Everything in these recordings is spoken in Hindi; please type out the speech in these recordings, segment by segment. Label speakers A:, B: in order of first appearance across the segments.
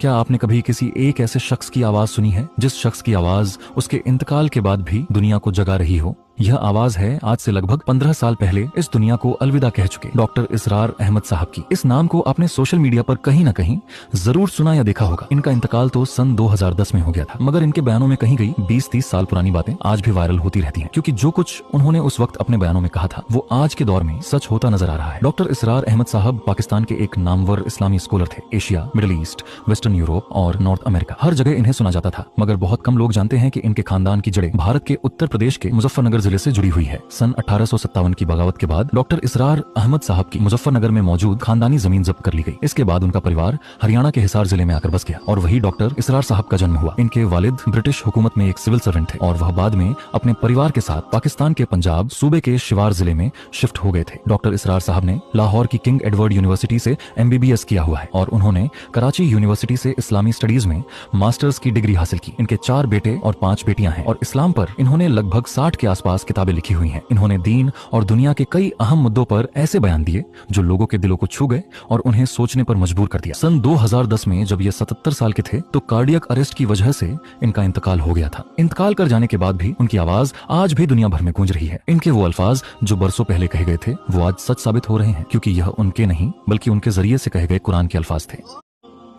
A: क्या आपने कभी किसी एक ऐसे शख्स की आवाज सुनी है जिस शख्स की आवाज उसके इंतकाल के बाद भी दुनिया को जगा रही हो? यह आवाज है आज से लगभग 15 साल पहले इस दुनिया को अलविदा कह चुके डॉक्टर इसरार अहमद साहब की। इस नाम को आपने सोशल मीडिया पर कहीं न कहीं जरूर सुना या देखा होगा। इनका इंतकाल तो सन 2010 में हो गया था, मगर इनके बयानों में कहीं गई 20-30 साल पुरानी बातें आज भी वायरल होती रहती हैं, क्योंकि जो कुछ उन्होंने उस वक्त अपने बयानों में कहा था वो आज के दौर में सच होता नजर आ रहा है। डॉक्टर इसरार अहमद साहब पाकिस्तान के एक नामवर इस्लामी स्कॉलर थे। Asia, middle east, western Europe और नॉर्थ अमेरिका हर जगह इन्हें सुना जाता था, मगर बहुत कम लोग जानते हैं कि इनके खानदान की जड़ें भारत के उत्तर प्रदेश के मुजफ्फरनगर जिले से जुड़ी हुई है। सन 1857 की बगावत के बाद डॉक्टर इसरार अहमद साहब की मुजफ्फरनगर में मौजूद खानदानी जमीन जब्त कर ली गई। इसके बाद उनका परिवार हरियाणा के हिसार जिले में आकर बस गया और वही डॉक्टर इसरार साहब का जन्म हुआ। इनके वालिद ब्रिटिश हुकूमत में एक सिविल सर्वेंट थे और वह बाद में अपने परिवार के साथ पाकिस्तान के पंजाब सूबे के शिवार जिले में शिफ्ट हो गए थे। डॉक्टर इसरार साहब ने लाहौर की किंग एडवर्ड यूनिवर्सिटी से MBBS किया हुआ है और उन्होंने कराची यूनिवर्सिटी से इस्लामी स्टडीज में मास्टर्स की डिग्री हासिल की। इनके 4 बेटे और 5 बेटियां हैं और इस्लाम पर इन्होंने लगभग 60 के आसपास किताबें लिखी हुई हैं। इन्होंने दीन और दुनिया के कई अहम मुद्दों पर ऐसे बयान दिए जो लोगों के दिलों को छू गए और उन्हें सोचने पर मजबूर कर दिया। सन 2010 में जब ये 77 साल के थे तो कार्डियक अरेस्ट की वजह से इनका इंतकाल हो गया था। इंतकाल कर जाने के बाद भी उनकी आवाज आज भी दुनिया भर में गूंज रही है। इनके वो अल्फाज जो बरसों पहले कहे गए थे वो आज सच साबित हो रहे हैं, क्योंकि यह उनके नहीं बल्कि उनके जरिए से कहे गए कुरान के अल्फाज थे।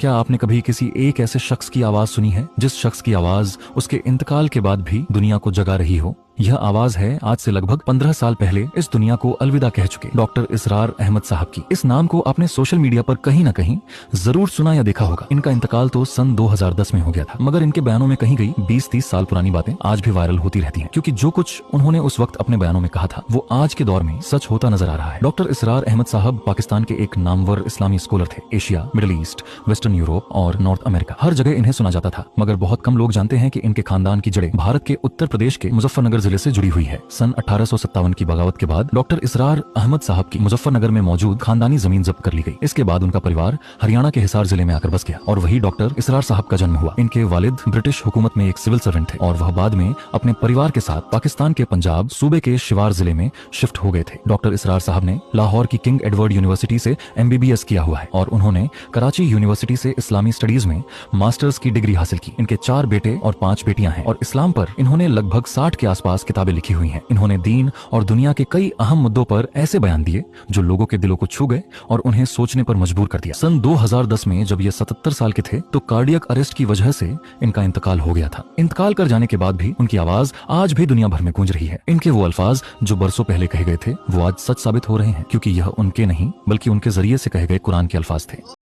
A: क्या आपने कभी किसी एक ऐसे शख्स की आवाज सुनी है जिस शख्स की आवाज उसके इंतकाल के बाद भी दुनिया को जगा रही हो? यह आवाज है आज से लगभग 15 साल पहले इस दुनिया को अलविदा कह चुके डॉक्टर इसरार अहमद साहब की। इस नाम को आपने सोशल मीडिया पर कहीं न कहीं जरूर सुना या देखा होगा। इनका इंतकाल तो सन 2010 में हो गया था, मगर इनके बयानों में कहीं गई 20-30 साल पुरानी बातें आज भी वायरल होती रहती हैं, क्योंकि जो कुछ उन्होंने उस वक्त अपने बयानों में कहा था वो आज के दौर में सच होता नजर आ रहा है। डॉक्टर इसरार अहमद साहब पाकिस्तान के एक नामवर इस्लामी स्कॉलर थे। Asia, middle east, western Europe और नॉर्थ अमेरिका हर जगह इन्हें सुना जाता था, मगर बहुत कम लोग जानते हैं कि इनके खानदान की जड़ें भारत के उत्तर प्रदेश के मुजफ्फरनगर जिले से जुड़ी हुई है। सन 1857 की बगावत के बाद डॉक्टर इसरार अहमद साहब की मुजफ्फरनगर में मौजूद खानदानी जमीन जब्त कर ली गई। इसके बाद उनका परिवार हरियाणा के हिसार जिले में आकर बस गया और वही डॉक्टर इसरार साहब का जन्म हुआ। इनके वालिद ब्रिटिश हुकूमत में एक सिविल सर्वेंट थे और वह बाद में अपने परिवार के साथ पाकिस्तान के पंजाब सूबे के शिवार जिले में शिफ्ट हो गए थे। डॉक्टर इसरार साहब ने लाहौर की किंग एडवर्ड यूनिवर्सिटी से MBBS किया हुआ है और उन्होंने कराची यूनिवर्सिटी से इस्लामी स्टडीज में मास्टर्स की डिग्री हासिल की। इनके 4 बेटे और 5 बेटियां हैं और इस्लाम पर इन्होंने लगभग 60 के आसपास किताबें लिखी हुई हैं। इन्होंने दीन और दुनिया के कई अहम मुद्दों पर ऐसे बयान दिए जो लोगों के दिलों को छू गए और उन्हें सोचने पर मजबूर कर दिया। सन 2010 में जब ये 77 साल के थे तो कार्डियक अरेस्ट की वजह से इनका इंतकाल हो गया था। इंतकाल कर जाने के बाद भी उनकी आवाज आज भी दुनिया भर में गूंज रही है। इनके वो अल्फाज जो बरसों पहले कहे गए थे वो आज सच साबित हो रहे हैं, क्योंकि यह उनके नहीं बल्कि उनके जरिए से कहे गए कुरान के अल्फाज थे।